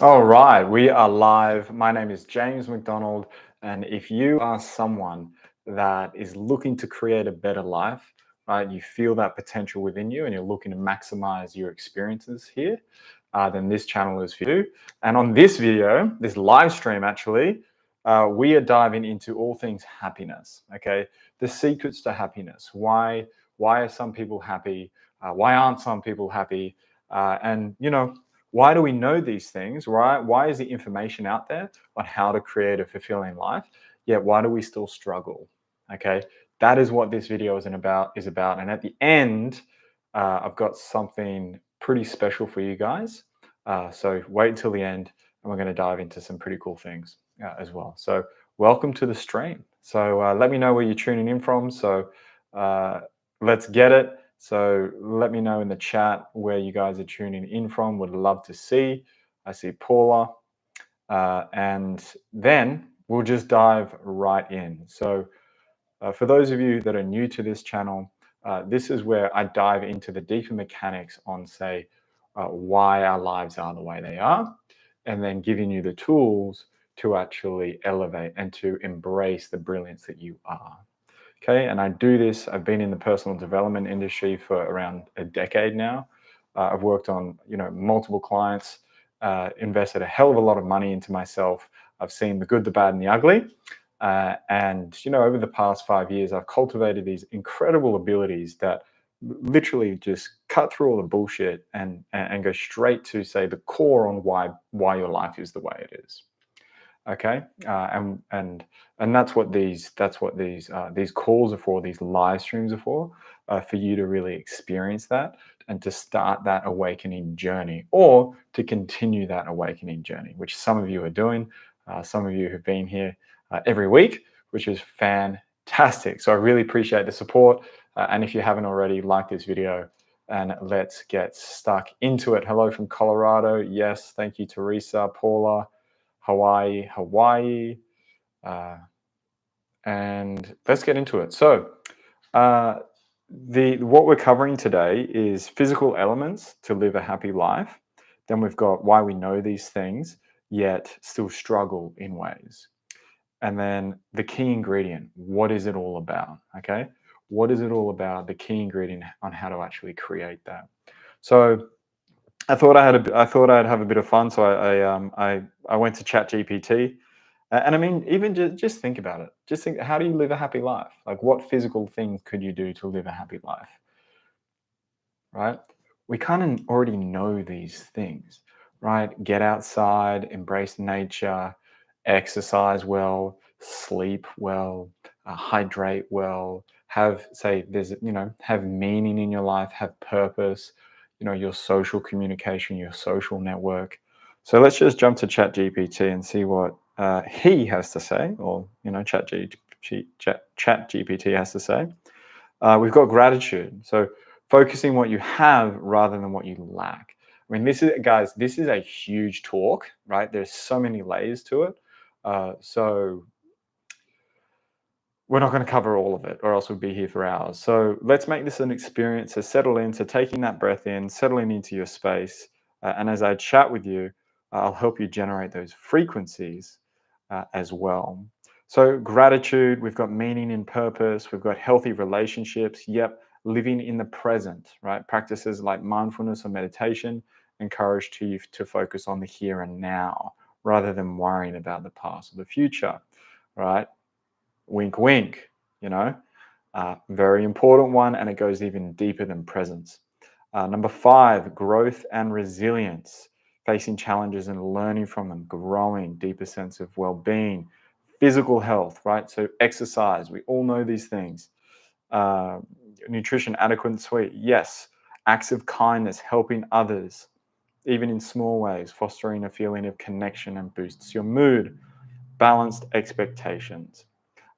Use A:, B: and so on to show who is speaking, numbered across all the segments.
A: All right, we are live. My name is James McDonald, and if you are someone that is looking to create a better life, right, you feel that potential within you and you're looking to maximize your experiences here, then this channel is for you. And on this video, this live stream actually, we are diving into all things happiness, okay? The secrets to happiness. Why are some people happy? Why aren't some people happy? And, why do we know these things, right? Why is the information out there on how to create a fulfilling life? Yet why do we still struggle? Okay, that is what this video is about. And at the end, I've got something pretty special for you guys. So wait until the end, and we're going to dive into some pretty cool things as well. So welcome to the stream. So let me know where you're tuning in from. So uh, let's get it. So let me know in the chat where you guys are tuning in from. Would love to see. I see Paula. And then we'll just dive right in. So for those of you that are new to this channel, this is where I dive into the deeper mechanics on, say, why our lives are the way they are, and then giving you the tools to actually elevate and to embrace the brilliance that you are. Okay, and I do this. I've been in the personal development industry for around a decade now. I've worked on, multiple clients, invested a hell of a lot of money into myself. I've seen the good, the bad, and the ugly. And over the past 5 years, I've cultivated these incredible abilities that literally just cut through all the bullshit and go straight to, say, the core on why your life is the way it is. Okay, and that's what these calls are for. These live streams are for you to really experience that and to start that awakening journey, or to continue that awakening journey, which some of you are doing. Some of you have been here every week, which is fantastic. So I really appreciate the support. And if you haven't already, like this video, and let's get stuck into it. Hello from Colorado. Yes, thank you, Teresa, Paula. Hawaii, and let's get into it. So, what we're covering today is physical elements to live a happy life. Then we've got why we know these things yet still struggle in ways, and then the key ingredient. What is it all about? Okay, what is it all about? The key ingredient on how to actually create that. So I thought I'd have a bit of fun, so I went to ChatGPT, and I mean, even just think about it. Just think, how do you live a happy life? Like, what physical things could you do to live a happy life? Right? We kind of already know these things, right? Get outside, embrace nature, exercise well, sleep well, hydrate well, have meaning in your life, have purpose, your social communication, your social network. So let's just jump to ChatGPT and see what he has to say, or ChatGPT has to say. We've got gratitude. So focusing what you have rather than what you lack. I mean, this is a huge talk, right? There's so many layers to it. So we're not going to cover all of it, or else we'd be here for hours. So let's make this an experience. So settle in. So taking that breath in, settling into your space. And as I chat with you, I'll help you generate those frequencies as well. So gratitude, we've got meaning and purpose. We've got healthy relationships. Yep. Living in the present, right? Practices like mindfulness or meditation encourage you to focus on the here and now rather than worrying about the past or the future, right? Wink, wink, very important one, and it goes even deeper than presence. Number 5, growth and resilience, facing challenges and learning from them, growing, deeper sense of well-being, physical health, right? So exercise, we all know these things. Nutrition, adequate and sweet, yes. Acts of kindness, helping others, even in small ways, fostering a feeling of connection and boosts your mood. Balanced expectations,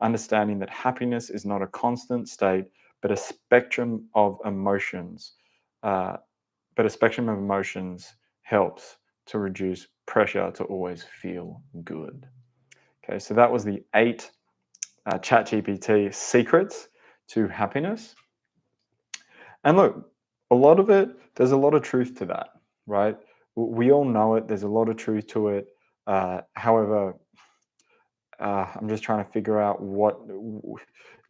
A: understanding that happiness is not a constant state, but a spectrum of emotions. But a spectrum of emotions helps to reduce pressure to always feel good. Okay, so that was the 8 ChatGPT secrets to happiness. And look, a lot of it, there's a lot of truth to that, right? We all know it. There's a lot of truth to it. However, I'm just trying to figure out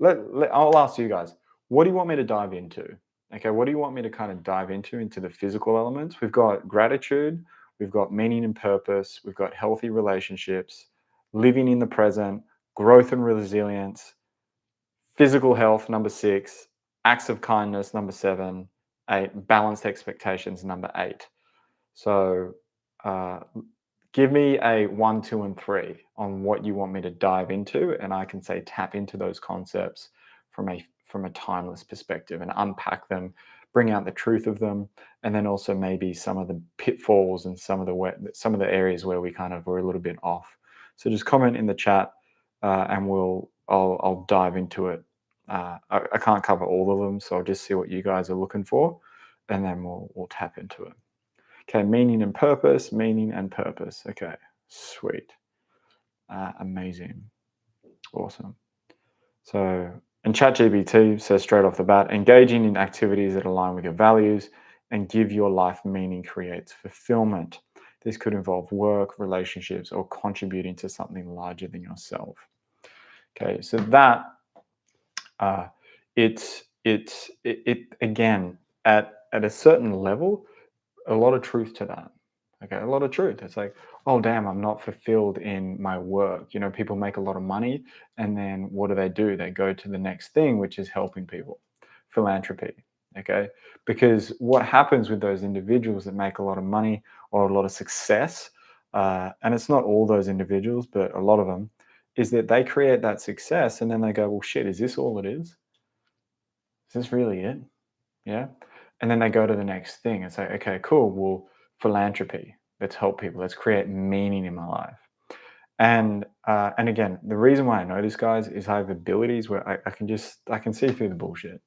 A: I'll ask you guys, what do you want me to dive into? Okay, what do you want me to kind of dive into the physical elements? We've got gratitude, we've got meaning and purpose, we've got healthy relationships, living in the present, growth and resilience, physical health, number 6, acts of kindness, number 7, 8, balanced expectations, number 8. So, uh, give me a 1, 2, and 3 on what you want me to dive into, and I can say tap into those concepts from a timeless perspective and unpack them, bring out the truth of them, and then also maybe some of the pitfalls and some of the areas where we kind of were a little bit off. So just comment in the chat, and I'll dive into it. I can't cover all of them, so I'll just see what you guys are looking for, and then we'll tap into it. Okay, meaning and purpose, meaning and purpose. Okay, sweet. Amazing. Awesome. So, and ChatGPT says straight off the bat, engaging in activities that align with your values and give your life meaning creates fulfillment. This could involve work, relationships, or contributing to something larger than yourself. Okay, so that uh, it again at a certain level, a lot of truth to that. Okay, a lot of truth. It's like, oh damn, I'm not fulfilled in my work. You know, people make a lot of money, and then what do? They go to the next thing, which is helping people, philanthropy. Okay, because what happens with those individuals that make a lot of money or a lot of success, and it's not all those individuals, but a lot of them, is that they create that success, and then they go, well, shit, is this all it is? Is this really it? Yeah. And then they go to the next thing and say, okay, cool. Well, philanthropy. Let's help people. Let's create meaning in my life. And again, the reason why I know this, guys, is I have abilities where I can see through the bullshit.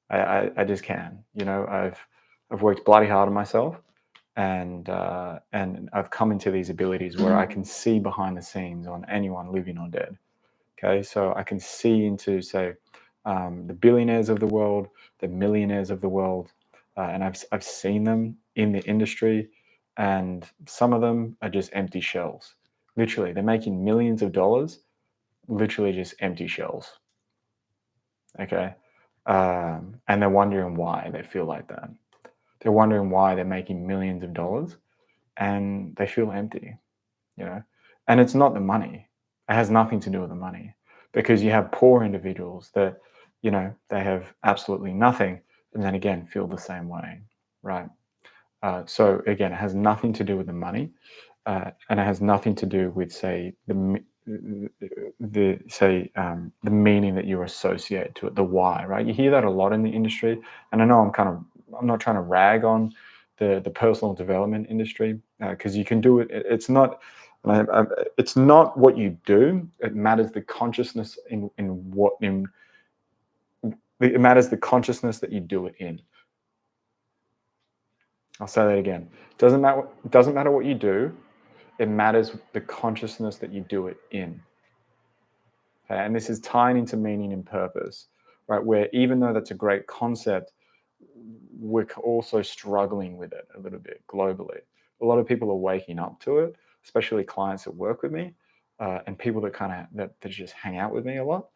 A: I just can. You know, I've worked bloody hard on myself, and I've come into these abilities where I can see behind the scenes on anyone living or dead. Okay, so I can see into, say, the billionaires of the world, the millionaires of the world, and I've seen them in the industry, and some of them are just empty shells. Literally, they're making millions of dollars, literally just empty shells. Okay, and they're wondering why they feel like that. They're wondering why they're making millions of dollars and they feel empty. You know, and it's not the money. It has nothing to do with the money, because you have poor individuals that, you know, they have absolutely nothing, and then again feel the same way, right? So again, it has nothing to do with the money, and it has nothing to do with, say, the meaning that you associate to it, the why, right? You hear that a lot in the industry, and I know I'm not trying to rag on the personal development industry, because you can do it. It's not. It's not what you do. It matters the consciousness it matters the consciousness that you do it in. I'll say that again. It doesn't matter what you do. It matters the consciousness that you do it in. Okay? And this is tying into meaning and purpose, right? Where even though that's a great concept, we're also struggling with it a little bit globally. A lot of people are waking up to it, especially clients that work with me, and people that just hang out with me a lot.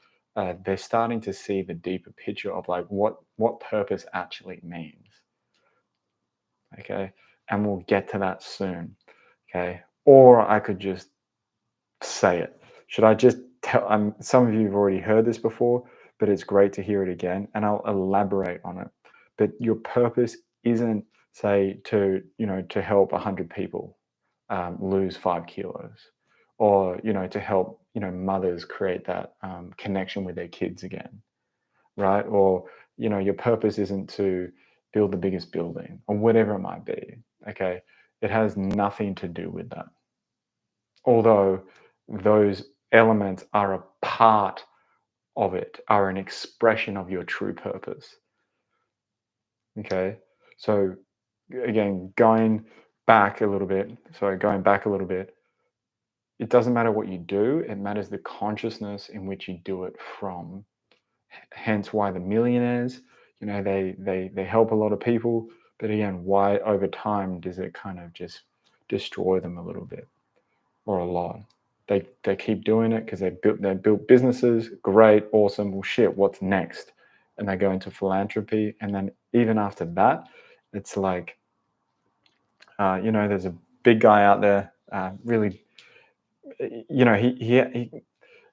A: They're starting to see the deeper picture of like what purpose actually means. Okay, and we'll get to that soon. Okay, or I could just say it. Should I just tell? Some of you have already heard this before, but it's great to hear it again, and I'll elaborate on it. But your purpose isn't, say, to help 100 people lose 5 kilos, or to help mothers create that connection with their kids again, right? Or your purpose isn't to build the biggest building or whatever it might be. Okay, it has nothing to do with that, although those elements are a part of it, are an expression of your true purpose. Okay, so again, going back a little bit, it doesn't matter what you do, it matters the consciousness in which you do it from. Hence why the millionaires, they help a lot of people, But again, why over time does it kind of just destroy them a little bit or a lot? They keep doing it because they built businesses. Great, awesome. Well, shit, what's next? And they go into philanthropy, and then even after that, it's like, there's a big guy out there, really, he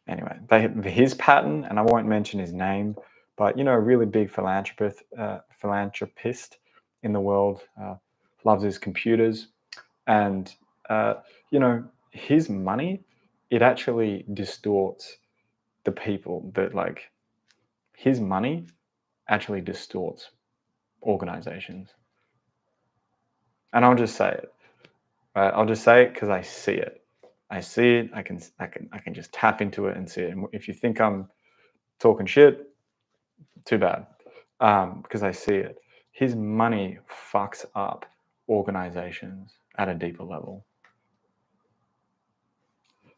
A: anyway, his pattern, and I won't mention his name, but a really big philanthropist in the world, loves his computers, and uh, his money, it actually distorts the people that like his money actually distorts organizations. And I'll just say it. Right? I'll just say it because I see it. I see it. I can just tap into it and see it. And if you think I'm talking shit, too bad, because I see it. His money fucks up organizations at a deeper level.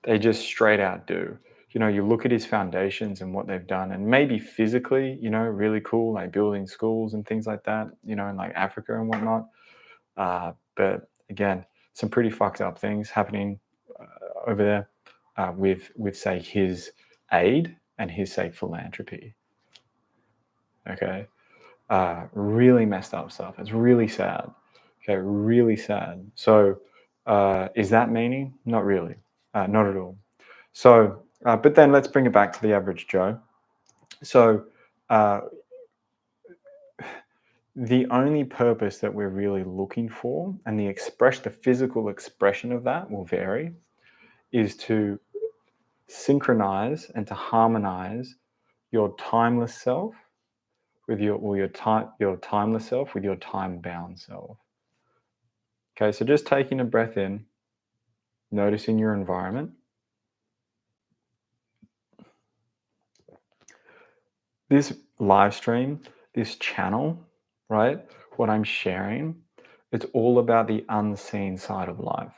A: They just straight out do. You look at his foundations and what they've done, and maybe physically, really cool, like building schools and things like that, in like Africa and whatnot. But again, some pretty fucked up things happening over there with say his aid and his say philanthropy. Okay, really messed up stuff. It's really sad. Okay, really sad. So, is that meaning? Not really, not at all. So, but then let's bring it back to the average Joe. So, the only purpose that we're really looking for, and the physical expression of that will vary, is to synchronize and to harmonize your timeless self with your timeless self with your time-bound self. Okay, so just taking a breath in, noticing your environment. This live stream, this channel, right? What I'm sharing, it's all about the unseen side of life.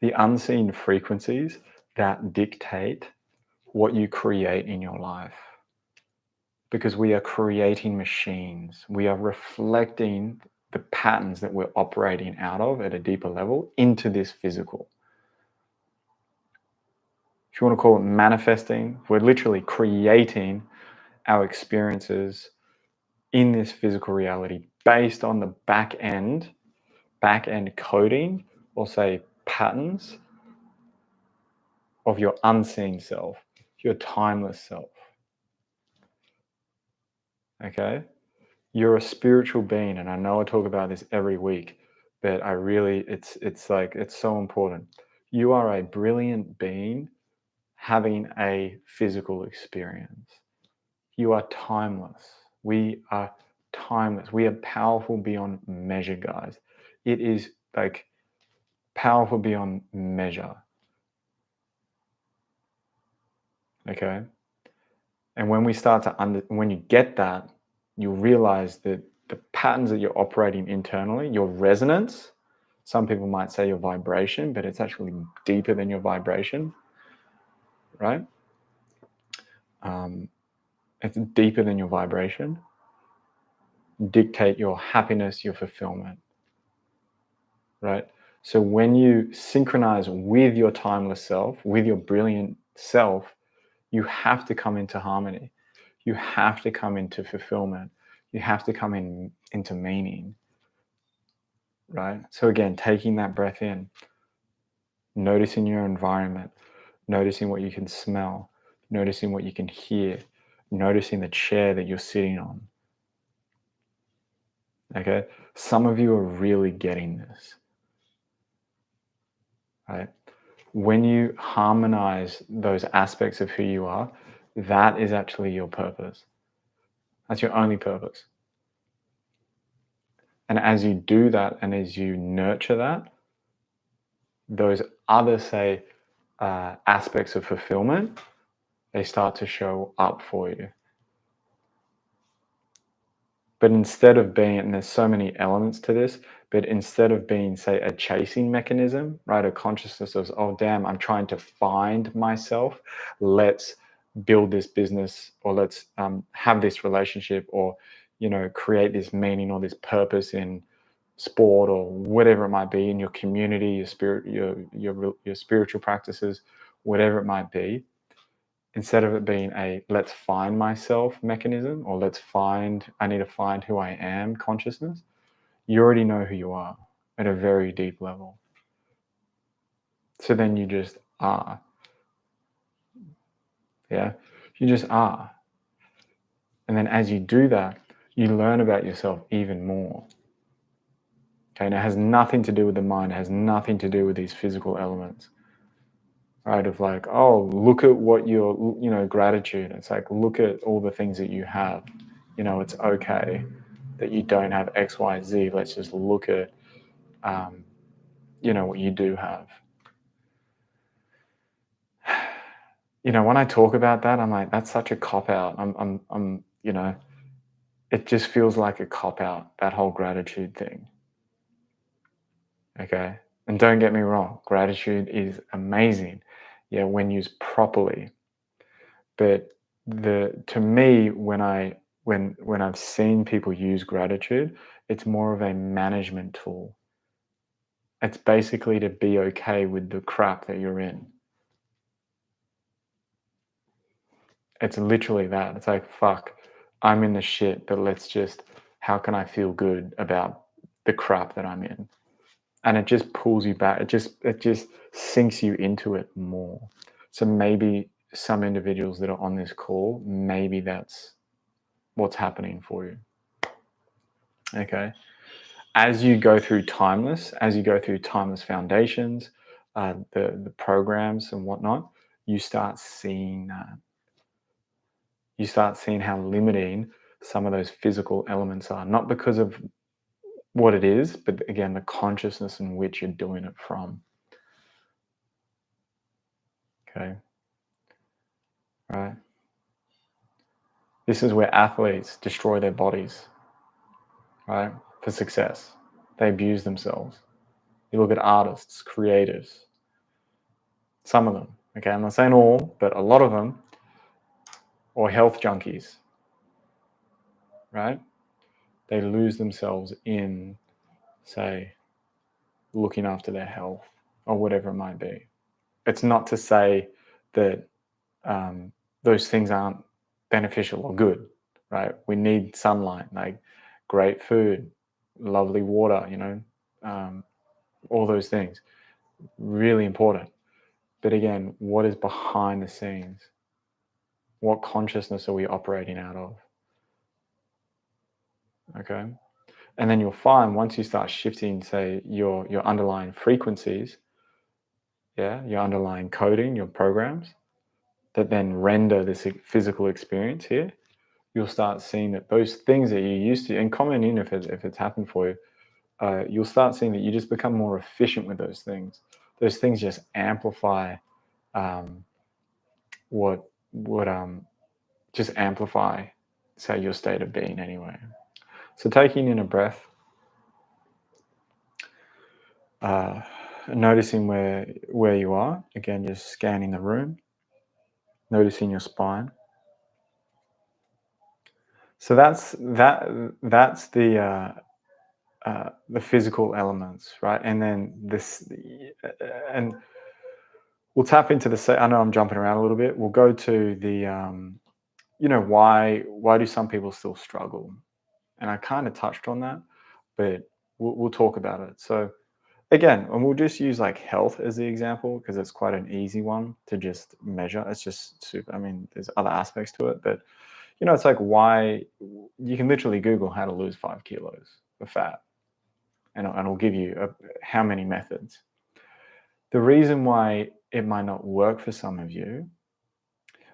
A: The unseen frequencies that dictate what you create in your life. Because we are creating machines. We are reflecting the patterns that we're operating out of at a deeper level into this physical. If you want to call it manifesting, we're literally creating our experiences in this physical reality based on the back end coding, or say patterns of your unseen self, your timeless self. Okay? You're a spiritual being, and I know I talk about this every week, but it's so important. You are a brilliant being having a physical experience. You are timeless. We are timeless. We are powerful beyond measure, guys. It is like powerful beyond measure. Okay? And when we start to when you get that, you realize that the patterns that you're operating internally, your resonance, some people might say your vibration, but it's actually deeper than your vibration, right? It's deeper than your vibration. Dictate your happiness, your fulfillment, right? So when you synchronize with your timeless self, with your brilliant self, you have to come into harmony. You have to come into fulfillment. You have to come into meaning, right? So again, taking that breath in, noticing your environment, noticing what you can smell, noticing what you can hear, noticing the chair that you're sitting on. Okay? Some of you are really getting this, right? When you harmonize those aspects of who you are, that is actually your purpose. That's your only purpose. And as you do that and as you nurture that, those other, say, aspects of fulfillment, they start to show up for you. But instead of being, and there's so many elements to this, but instead of being, say, a chasing mechanism, right, a consciousness of, oh, damn, I'm trying to find myself, let's build this business, or let's have this relationship, or, create this meaning or this purpose in sport or whatever it might be, in your community, your spirit, your spiritual practices, whatever it might be, instead of it being a let's find myself mechanism, or I need to find who I am consciousness, you already know who you are at a very deep level. So then you just are. Yeah, you just are. And then as you do that, you learn about yourself even more. Okay, and it has nothing to do with the mind, it has nothing to do with these physical elements. Right? Of like, oh, look at what gratitude. It's like, look at all the things that you have. It's okay that you don't have X, Y, Z. Let's just look at, what you do have. When I talk about that, I'm like, that's such a cop out. It just feels like a cop out, that whole gratitude thing. Okay. And don't get me wrong, gratitude is amazing. Yeah, when used properly. But to me, when I've seen people use gratitude, it's more of a management tool. It's basically to be okay with the crap that you're in. It's literally that. It's like, fuck, I'm in the shit, but how can I feel good about the crap that I'm in? And it just pulls you back. It just sinks you into it more. So maybe some individuals that are on this call, maybe that's what's happening for you. Okay. As you go through Timeless Foundations, the programs and whatnot, you start seeing that. You start seeing how limiting some of those physical elements are, not because of what it is, but again, the consciousness in which you're doing it from. Okay. Right. This is where athletes destroy their bodies, right? For success. They abuse themselves. You look at artists, creatives, some of them, okay? I'm not saying all, but a lot of them, or health junkies, right? They lose themselves in, say, looking after their health or whatever it might be. It's not to say that those things aren't beneficial or good, right? We need sunlight, like great food, lovely water, all those things. Really important. But again, what is behind the scenes? What consciousness are we operating out of? Okay. And then you'll find once you start shifting, say, your underlying frequencies, your underlying coding, your programs that then render this physical experience here, you'll start seeing that those things that you used to, and comment in if it's happened for you, you'll start seeing that you just become more efficient with those things. Those things just amplify just amplify, say, your state of being anyway. So taking in a breath, noticing where you are, again, just scanning the room, noticing your spine. So that's the physical elements, right? And then and we'll tap into I know I'm jumping around a little bit. We'll go to the, why do some people still struggle? And I kind of touched on that, but we'll talk about it. So again, and we'll just use like health as the example because it's quite an easy one to just measure. It's just super. I mean, there's other aspects to it, but it's like why you can literally Google how to lose 5 kilos of fat, and it'll give you how many methods. The reason why it might not work for some of you,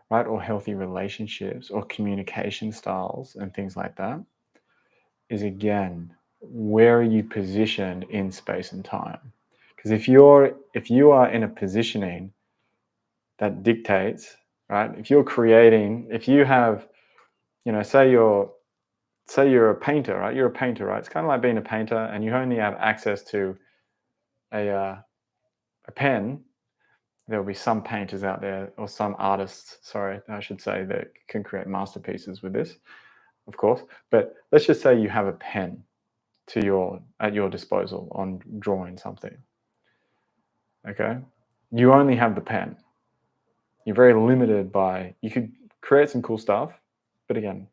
A: right, or healthy relationships or communication styles and things like that, is again, where are you positioned in space and time? Because if you are in a positioning that dictates, right? If you have, say you're a painter, right? You're a painter, right? It's kind of like being a painter, and you only have access to a pen. There'll be some painters out there, or some artists, sorry, I should say, that can create masterpieces with this, of course. But let's just say you have a pen at your disposal on drawing something. Okay, you only have the pen. You're very limited by. You could create some cool stuff, but again,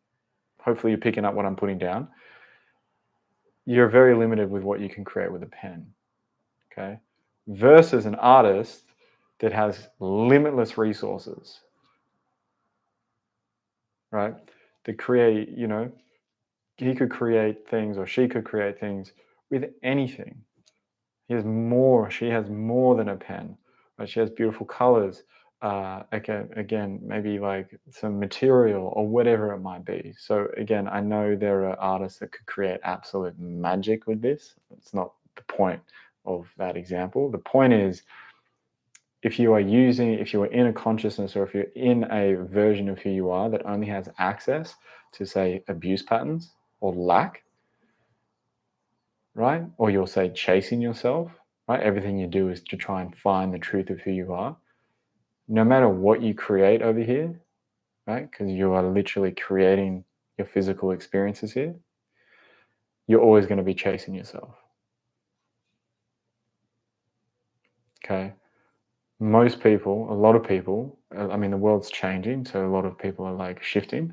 A: hopefully you're picking up what I'm putting down. You're very limited with what you can create with a pen. Okay, versus an artist that has limitless resources, right? To create, he could create things or she could create things with anything. She has more than a pen. Right? She has beautiful colors. Again, maybe like some material or whatever it might be. So again, I know there are artists that could create absolute magic with this. It's not the point of that example. The point is, if you are in a consciousness, or if you're in a version of who you are that only has access to, say, abuse patterns or lack, right? Or you'll say chasing yourself, right? Everything you do is to try and find the truth of who you are. No matter what you create over here, right? Because you are literally creating your physical experiences here, you're always going to be chasing yourself. Okay. Most people, a lot of people, I mean, the world's changing, so a lot of people are like shifting,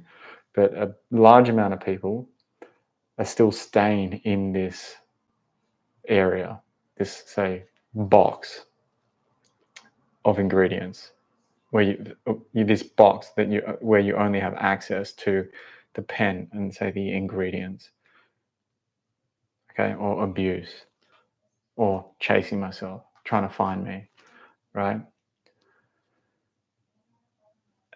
A: but a large amount of people are still staying in this area, this, say, box of ingredients, where this box where you only have access to the pen and, say, the ingredients, okay, or abuse, or chasing myself, trying to find me, right?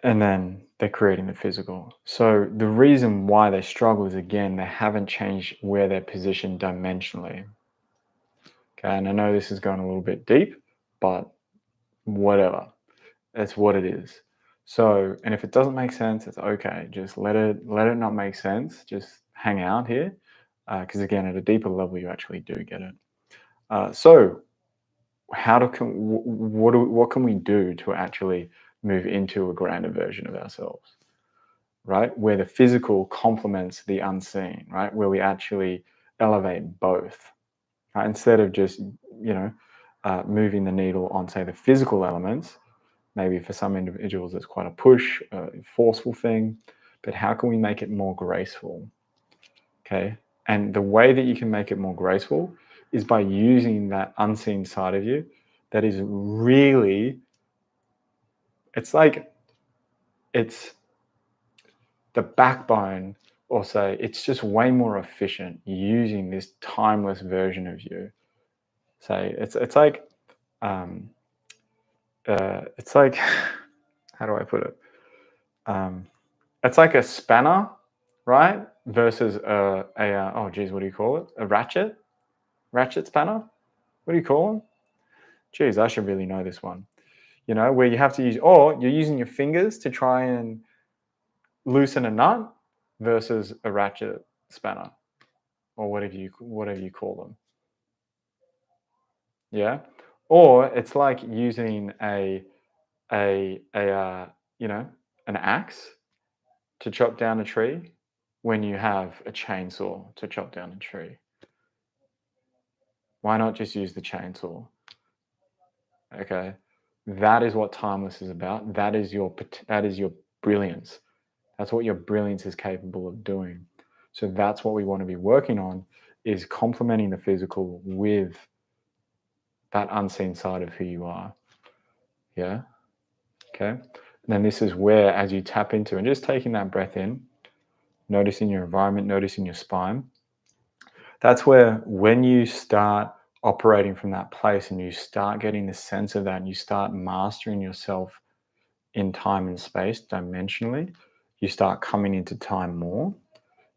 A: And then they're creating the physical. So the reason why they struggle is, again, they haven't changed where they're positioned dimensionally. Okay, and I know this is going a little bit deep, but whatever. That's what it is. So, and if it doesn't make sense, it's okay. Just let it not make sense. Just hang out here, because again, at a deeper level, you actually do get it. So, what can we do to actually move into a grander version of ourselves, right? Where the physical complements the unseen, right? Where we actually elevate both, right? Instead of just moving the needle on, say, the physical elements. Maybe for some individuals, it's quite a push, a forceful thing, but how can we make it more graceful? Okay. And the way that you can make it more graceful is by using that unseen side of you that is really, it's the backbone, or say, it's just way more efficient using this timeless version of you. Say, it's like, how do I put it? It's like a spanner, right? Versus oh geez, what do you call it? A ratchet spanner? What do you call them? Geez, I should really know this one. Where you have to use, or you're using your fingers to try and loosen a nut, versus a ratchet spanner, or whatever you call them. Yeah, or it's like using an axe to chop down a tree when you have a chainsaw to chop down a tree. Why not just use the chainsaw? Okay, that is what timeless is about. That is your brilliance. That's what your brilliance is capable of doing. So that's what we want to be working on, is complementing the physical with that unseen side of who you are. Yeah. Okay. And then this is where, as you tap into and just taking that breath in, noticing your environment, noticing your spine, that's where, when you start operating from that place and you start getting the sense of that and you start mastering yourself in time and space dimensionally, you start coming into time more.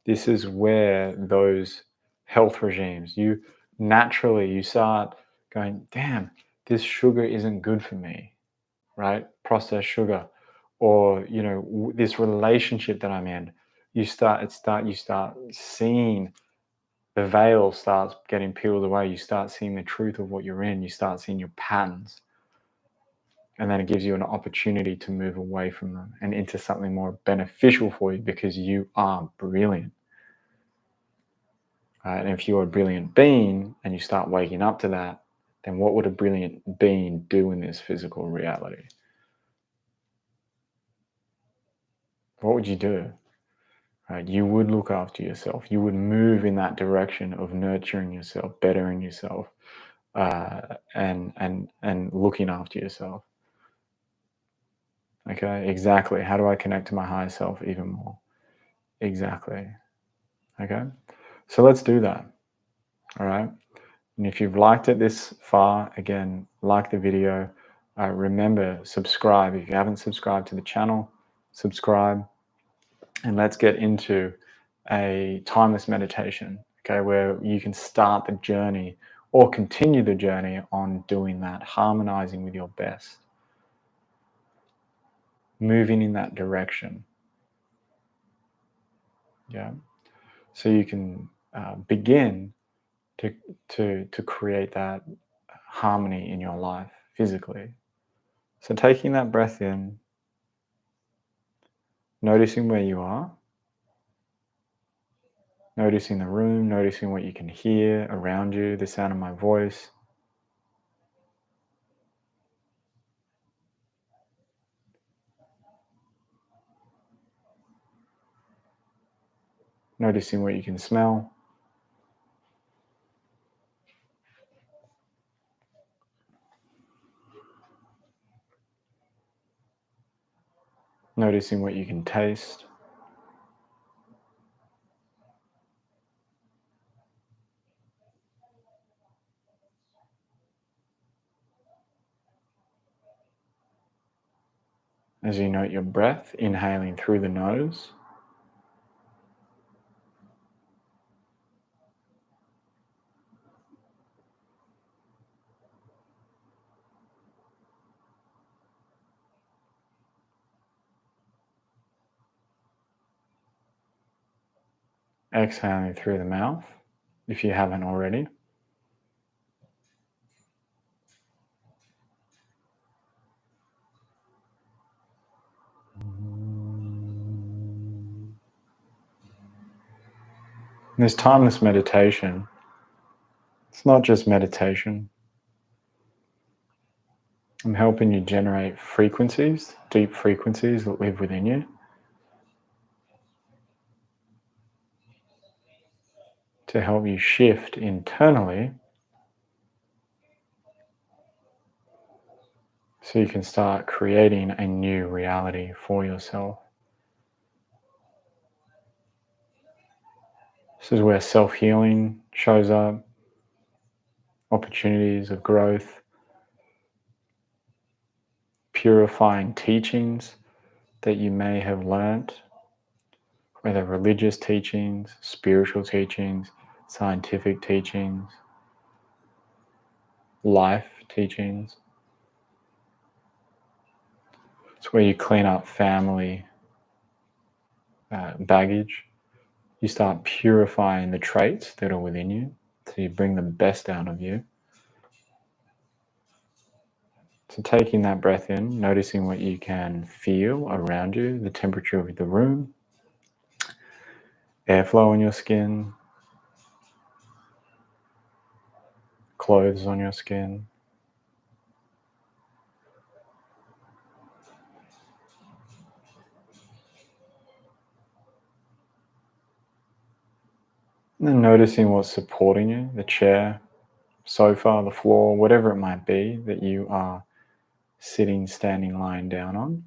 A: This is where those health regimes, you start going, damn, this sugar isn't good for me, right? Processed sugar, or this relationship that I'm in, you start seeing the veil starts getting peeled away. You start seeing the truth of what you're in. You start seeing your patterns. And then it gives you an opportunity to move away from them and into something more beneficial for you because you are brilliant. And if you're a brilliant being and you start waking up to that, then what would a brilliant being do in this physical reality? What would you do? Right? You would look after yourself. You would move in that direction of nurturing yourself, bettering yourself, and looking after yourself. Okay, exactly. How do I connect to my higher self even more? Exactly. Okay, so let's do that. All right. And if you've liked it this far, again, like the video. Remember, subscribe. If you haven't subscribed to the channel, subscribe. And let's get into a timeless meditation, okay, where you can start the journey or continue the journey on doing that, harmonizing with your best, moving in that direction. Yeah. So you can begin to create that harmony in your life physically. So taking that breath in, noticing where you are, noticing the room, noticing what you can hear around you, the sound of my voice. Noticing what you can smell. Noticing what you can taste. As you note your breath, inhaling through the nose. Exhaling through the mouth, if you haven't already. This timeless meditation, it's not just meditation. I'm helping you generate frequencies, deep frequencies that live within you, to help you shift internally so you can start creating a new reality for yourself. This is where self-healing shows up, opportunities of growth, purifying teachings that you may have learnt, whether religious teachings, spiritual teachings, scientific teachings, life teachings. It's where you clean up family baggage. You start purifying the traits that are within you, so you bring the best out of you. So taking that breath in, noticing what you can feel around you, the temperature of the room, airflow on your skin, clothes on your skin. And then noticing what's supporting you, the chair, sofa, the floor, whatever it might be that you are sitting, standing, lying down on.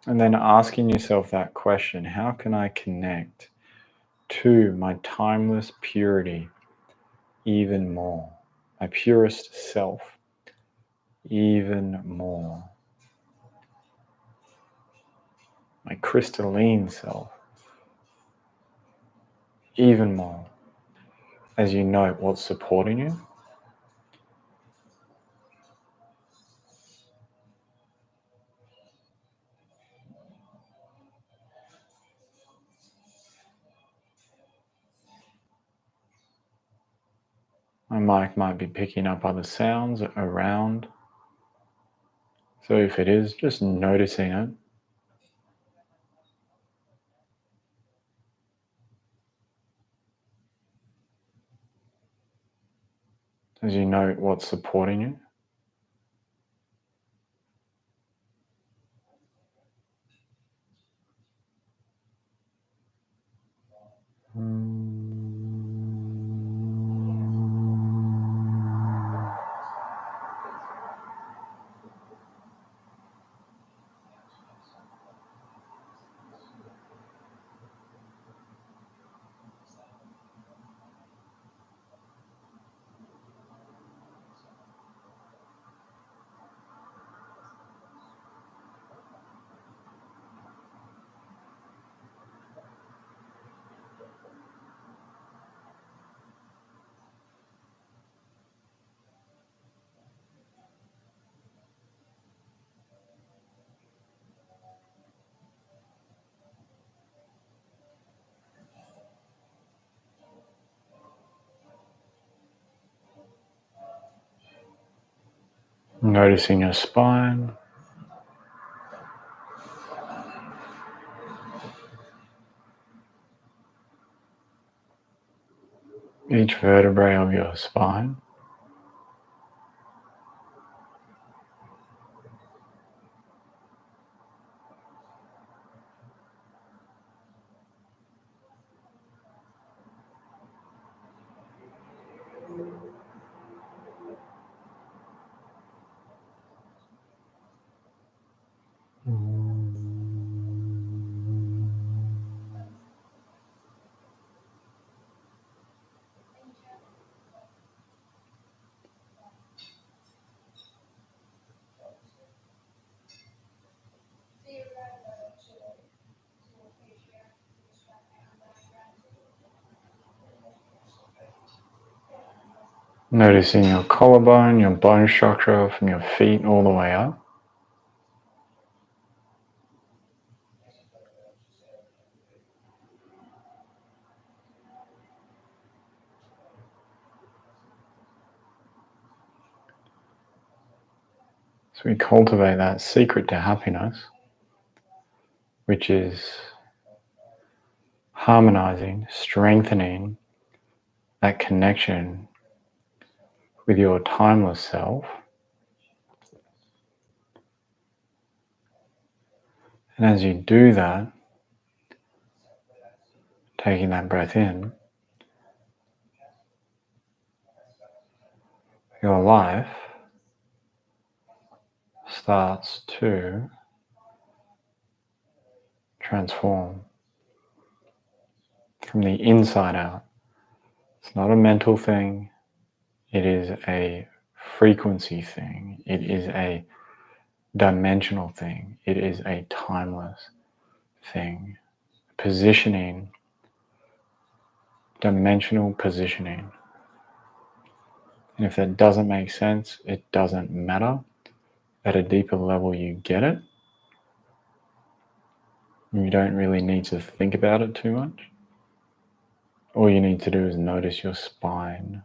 A: And then asking yourself that question, how can I connect to my timeless purity even more, my purest self even more, my crystalline self even more, as you note what's supporting you. My mic might be picking up other sounds around. So if it is, just noticing it. As you note what's supporting you. Noticing your spine. Each vertebrae of your spine. Noticing your collarbone, your bone structure from your feet all the way up. So we cultivate that secret to happiness, which is harmonizing, strengthening that connection with your timeless self. And as you do that, taking that breath in, your life starts to transform from the inside out. It's not a mental thing. It is a frequency thing. It is a dimensional thing. It is a timeless thing. Positioning, dimensional positioning. And if that doesn't make sense, it doesn't matter. At a deeper level, you get it. You don't really need to think about it too much. All you need to do is notice your spine.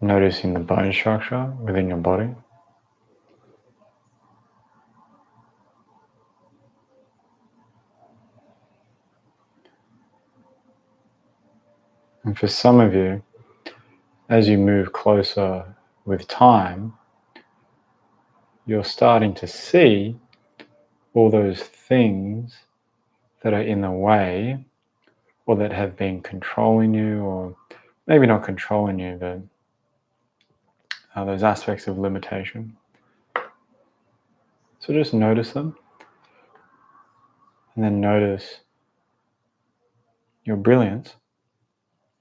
A: Noticing the bone structure within your body. And for some of you, as you move closer with time, you're starting to see all those things that are in the way or that have been controlling you, or maybe not controlling you, but those aspects of limitation. So just notice them, and then notice your brilliance,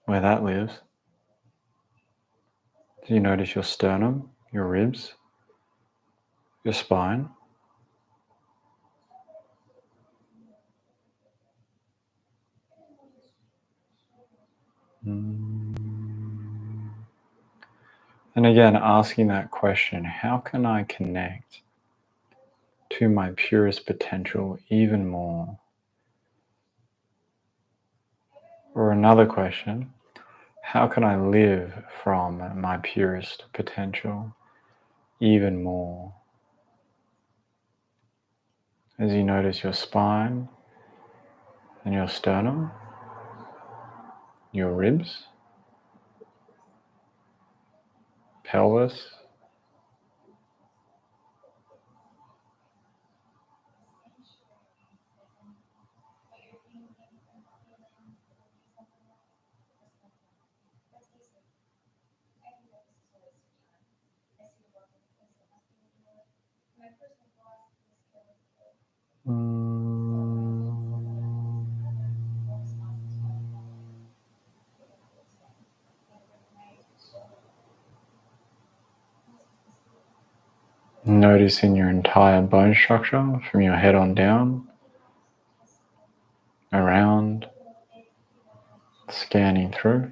A: where that lives. So you notice your sternum, your ribs, your spine. And again, asking that question, how can I connect to my purest potential even more? Or another question, how can I live from my purest potential even more? As you notice your spine and your sternum, your ribs, pelvis, noticing your entire bone structure from your head on down, around, scanning through.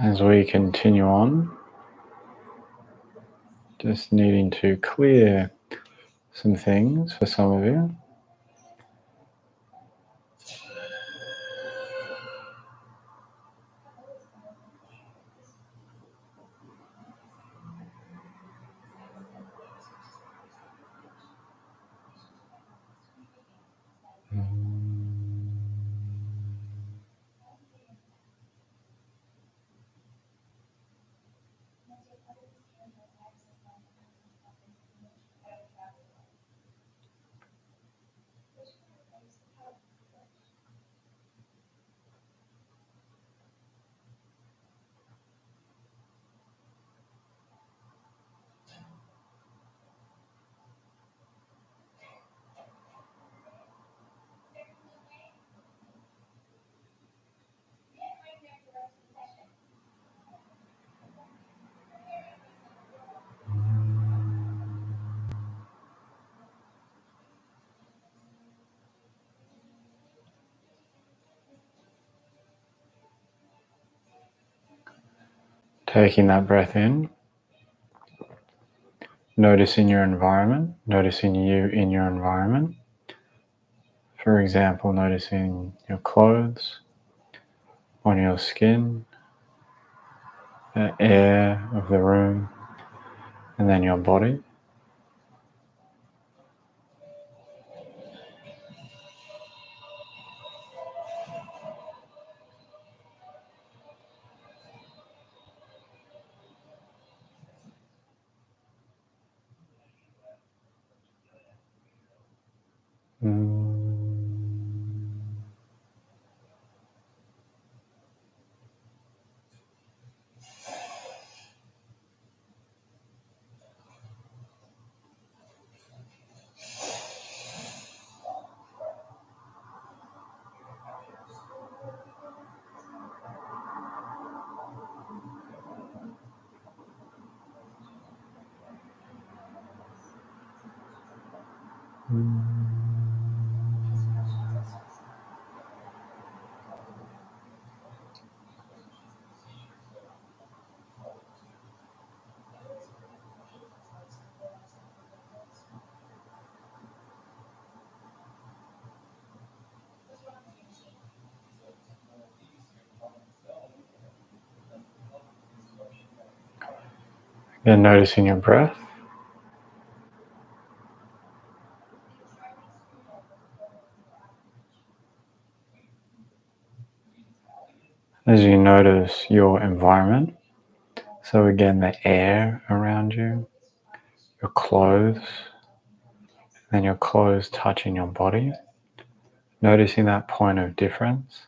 A: As we continue on, just needing to clear some things for some of you. Taking that breath in, noticing your environment, noticing you in your environment. For example, noticing your clothes, on your skin, the air of the room, and then your body. Then noticing your breath. As you notice your environment, so again, the air around you, your clothes, then your clothes touching your body, noticing that point of difference.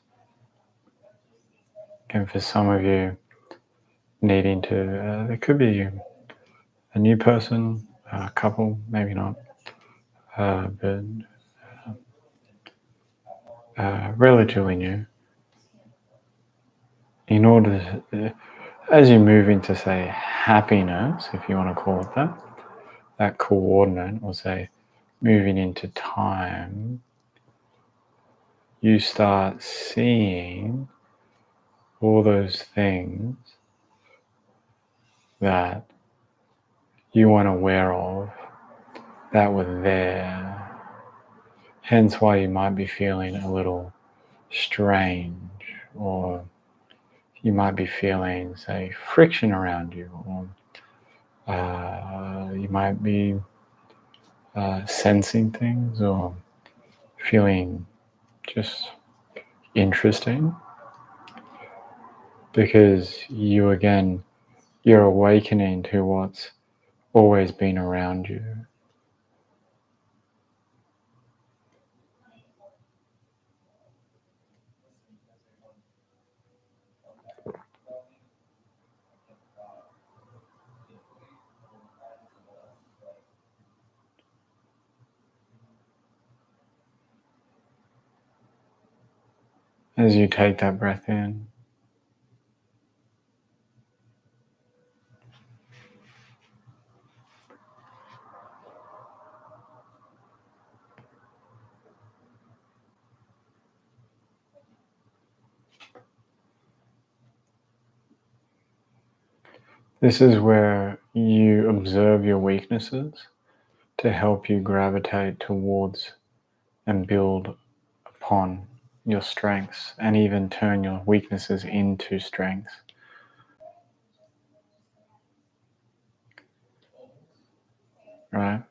A: And for some of you, needing to, there could be a new person, a couple, maybe not, but relatively new. In order to, as you move into, say, happiness, if you want to call it that, that coordinate, or say, moving into time, you start seeing all those things that you weren't aware of that were there. Hence why you might be feeling a little strange, or you might be feeling, say, friction around you, or you might be sensing things or feeling just interesting, because you're awakening to what's always been around you. As you take that breath in, this is where you observe your weaknesses to help you gravitate towards and build upon your strengths, and even turn your weaknesses into strengths. Right?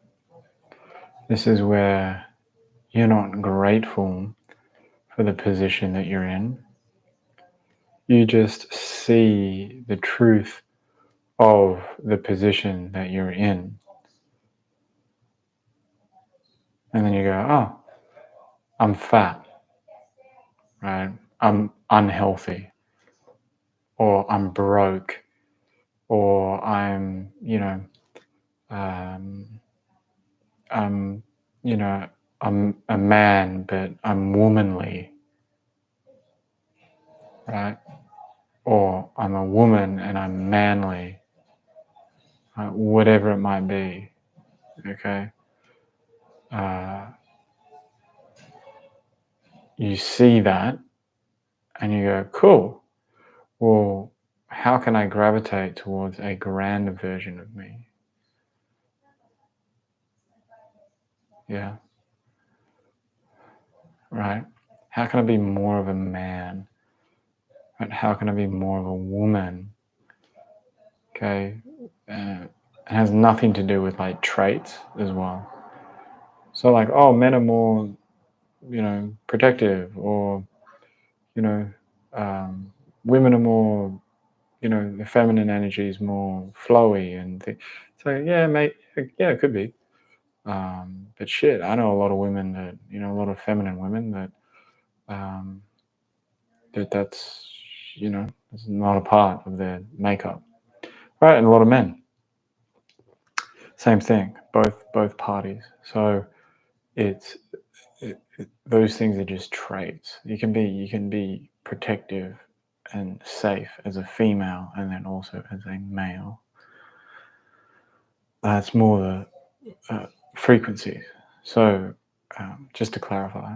A: This is where you're not grateful for the position that you're in. You just see the truth of the position that you're in. And then you go, oh, I'm fat, right? I'm unhealthy, or I'm broke, or I'm, um, I'm, I'm a man, but I'm womanly, right? Or I'm a woman and I'm manly, whatever it might be, okay? You see that and you go, cool, well, how can I gravitate towards a grander version of me? Yeah, right? How can I be more of a man? Right? How can I be more of a woman? Okay, it has nothing to do with like traits as well. So like, oh, men are more, protective, or um, women are more, the feminine energy is more flowy, and so yeah, mate, yeah, it could be. But shit, I know a lot of women that, a lot of feminine women that, um, that's, it's not a part of their makeup, right? And a lot of men, same thing, both parties. So it's those things are just traits. You can be protective and safe as a female, and then also as a male. That's more the frequency. So, just to clarify,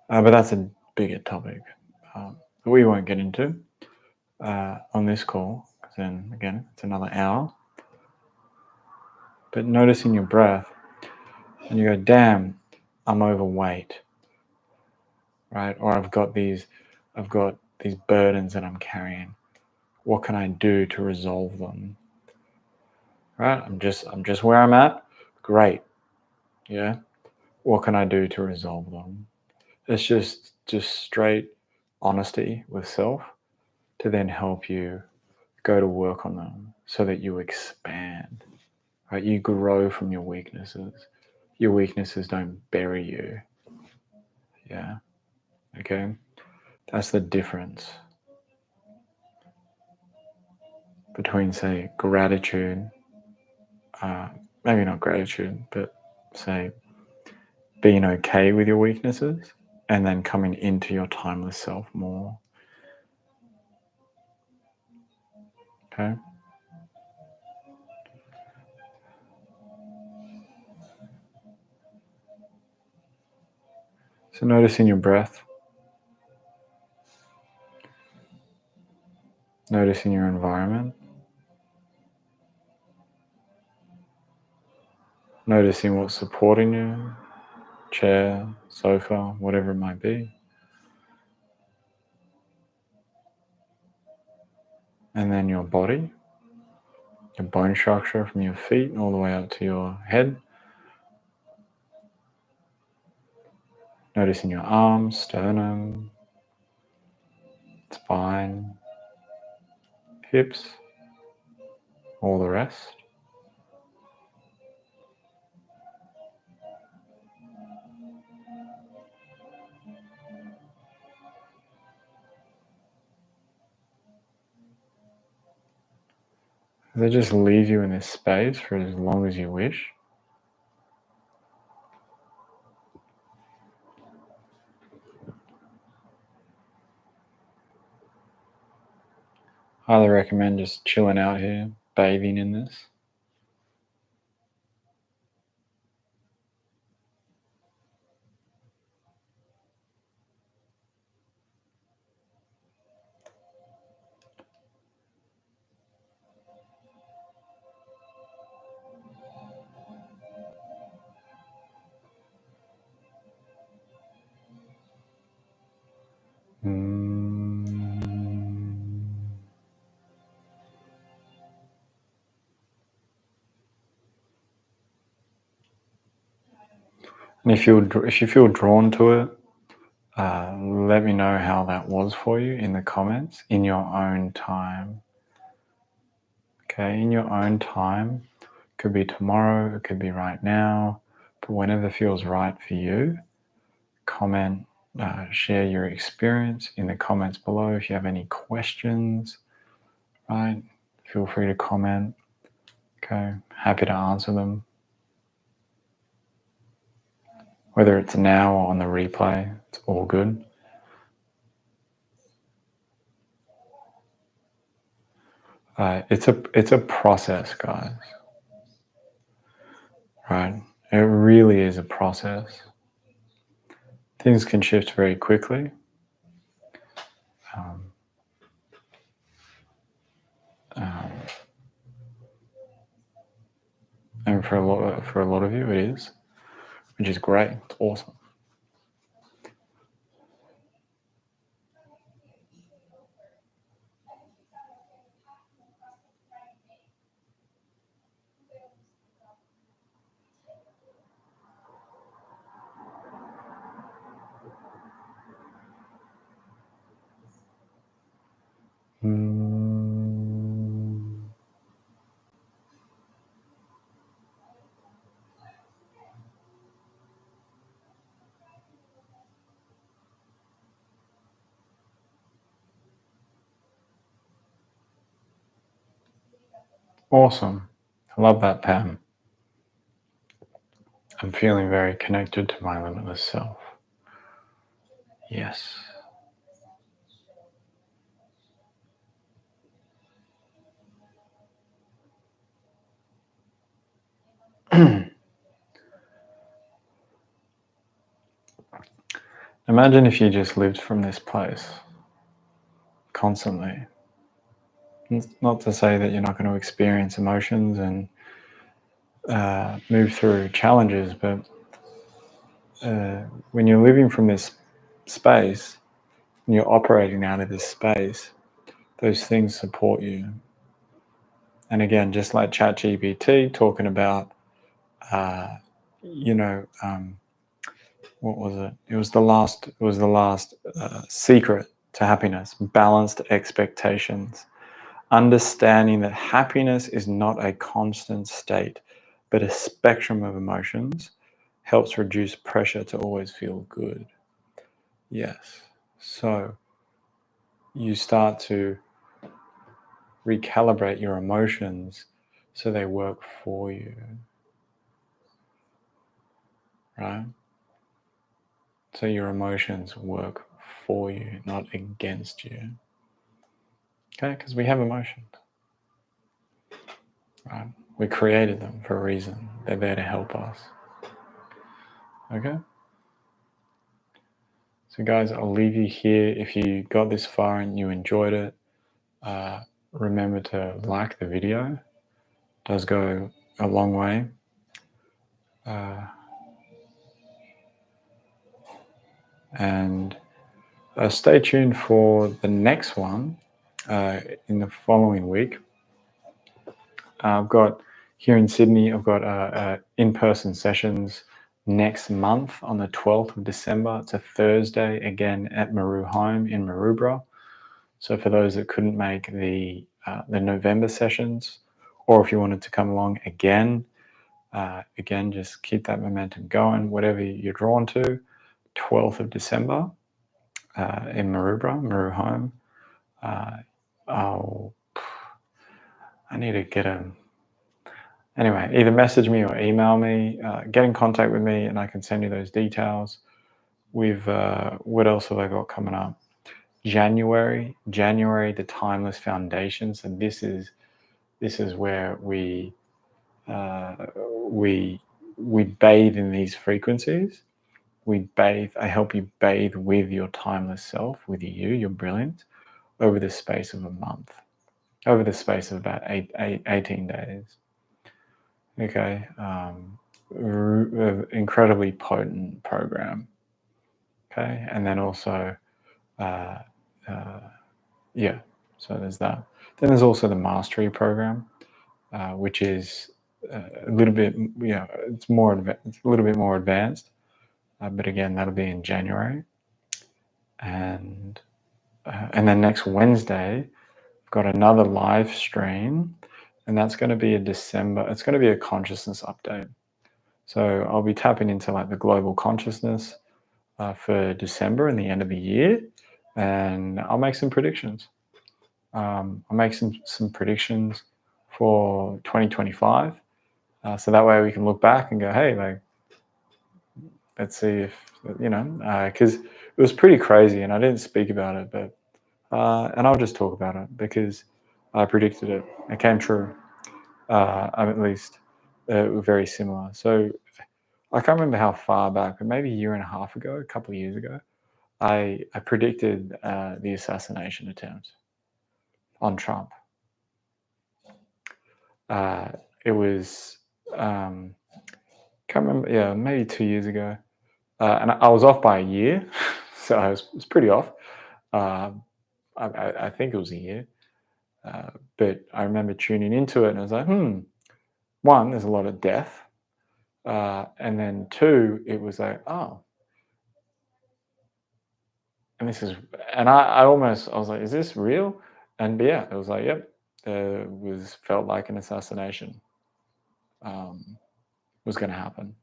A: but that's a bigger topic that we won't get into on this call, because then again, it's another hour. But noticing your breath, and you go, damn, I'm overweight, right? Or I've got these burdens that I'm carrying. What can I do to resolve them? Right? I'm just where I'm at. Great. Yeah. What can I do to resolve them? It's just straight honesty with self to then help you go to work on them so that you expand. Right? You grow from your weaknesses. Your weaknesses don't bury you. Yeah. Okay. That's the difference between, say, gratitude, maybe not gratitude, but say being okay with your weaknesses and then coming into your timeless self more. Okay. So noticing your breath, noticing your environment, noticing what's supporting you, chair, sofa, whatever it might be. And then your body, your bone structure from your feet all the way up to your head. Noticing your arms, sternum, spine, hips, all the rest. They just leave you in this space for as long as you wish. Highly recommend just chilling out here, bathing in this. And if you feel drawn to it, let me know how that was for you in the comments in your own time. Okay, in your own time. Could be tomorrow, it could be right now, but whenever feels right for you, comment, share your experience in the comments below. If you have any questions, right, feel free to comment. Okay, happy to answer them. Whether it's now or on the replay, it's all good. It's a process, guys. Right? It really is a process. Things can shift very quickly. And for a lot of you, it is, which is great. It's awesome. Awesome. I love that, Pam. I'm feeling very connected to my limitless self. Yes. Imagine if you just lived from this place constantly. It's not to say that you're not going to experience emotions and move through challenges, but when you're living from this space and you're operating out of this space, those things support you. And again, just like ChatGPT talking about, you know, what was it? It was the last. It was the last secret to happiness: balanced expectations. Understanding that happiness is not a constant state, but a spectrum of emotions, helps reduce pressure to always feel good. Yes. So you start to recalibrate your emotions so they work for you, right? So your emotions work for you, not against you. Okay? Because we have emotions, right? We created them for a reason. They're there to help us. Okay? So, guys, I'll leave you here. If you got this far and you enjoyed it, remember to like the video. It does go a long way. And stay tuned for the next one in the following week. I've got here in Sydney, I've got in-person sessions next month on the 12th of December. It's a Thursday, again at Maru Home in Maroubra. So for those that couldn't make the November sessions, or if you wanted to come along again, just keep that momentum going, whatever you're drawn to. 12th of December in Maroubra, Maru Home. I need to get a... Anyway, either message me or email me, get in contact with me, and I can send you those details. We've what else have I got coming up? January, the Timeless Foundations, and this is where we bathe in these frequencies. I help you bathe with your timeless self, with you, your brilliance, over the space of a month, over the space of about 18 days. Okay, incredibly potent program. Okay, and then also, yeah, so there's that. Then there's also the Mastery program, which is a little bit, it's a little bit more advanced, but again, that'll be in January. And then next Wednesday, I've got another live stream, and that's going to be it's going to be a consciousness update. So I'll be tapping into like the global consciousness for December and the end of the year, and I'll make some predictions. I'll make some predictions for 2025. So that way we can look back and go, hey, like, let's see if, because it was pretty crazy and I didn't speak about it, but, and I'll just talk about it because I predicted it. It came true. At least very similar. So I can't remember how far back, but maybe a year and a half ago, a couple of years ago, I predicted the assassination attempt on Trump. It was, can't remember, yeah, maybe 2 years ago. And I was off by a year, so I was pretty off. I think it was a year. But I remember tuning into it and I was like, one, there's a lot of death. And then two, it was like, oh. And I was like, is this real? And yeah, it was like, yep, it felt like an assassination was going to happen.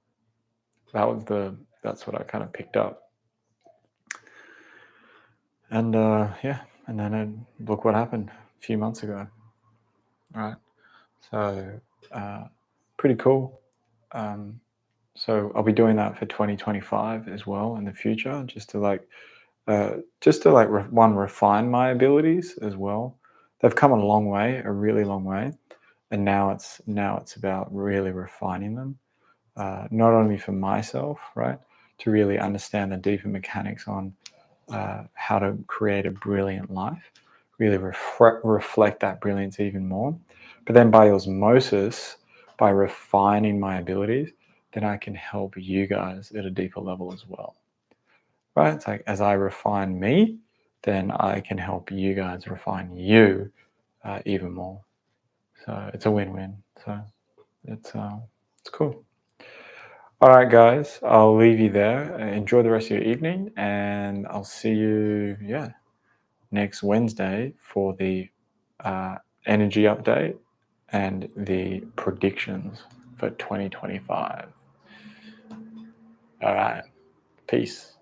A: That's what I kind of picked up. And yeah, and then look what happened a few months ago. Right. So pretty cool. So I'll be doing that for 2025 as well in the future, just to refine my abilities as well. They've come a long way, a really long way, and now it's about really refining them, not only for myself, right, to really understand the deeper mechanics on how to create a brilliant life, really reflect that brilliance even more. But then by osmosis, by refining my abilities, then I can help you guys at a deeper level as well. Right? It's like as I refine me, then I can help you guys refine you even more. So it's a win-win. So it's cool. All right, guys, I'll leave you there. Enjoy the rest of your evening, and I'll see you, next Wednesday for the energy update and the predictions for 2025. All right, peace.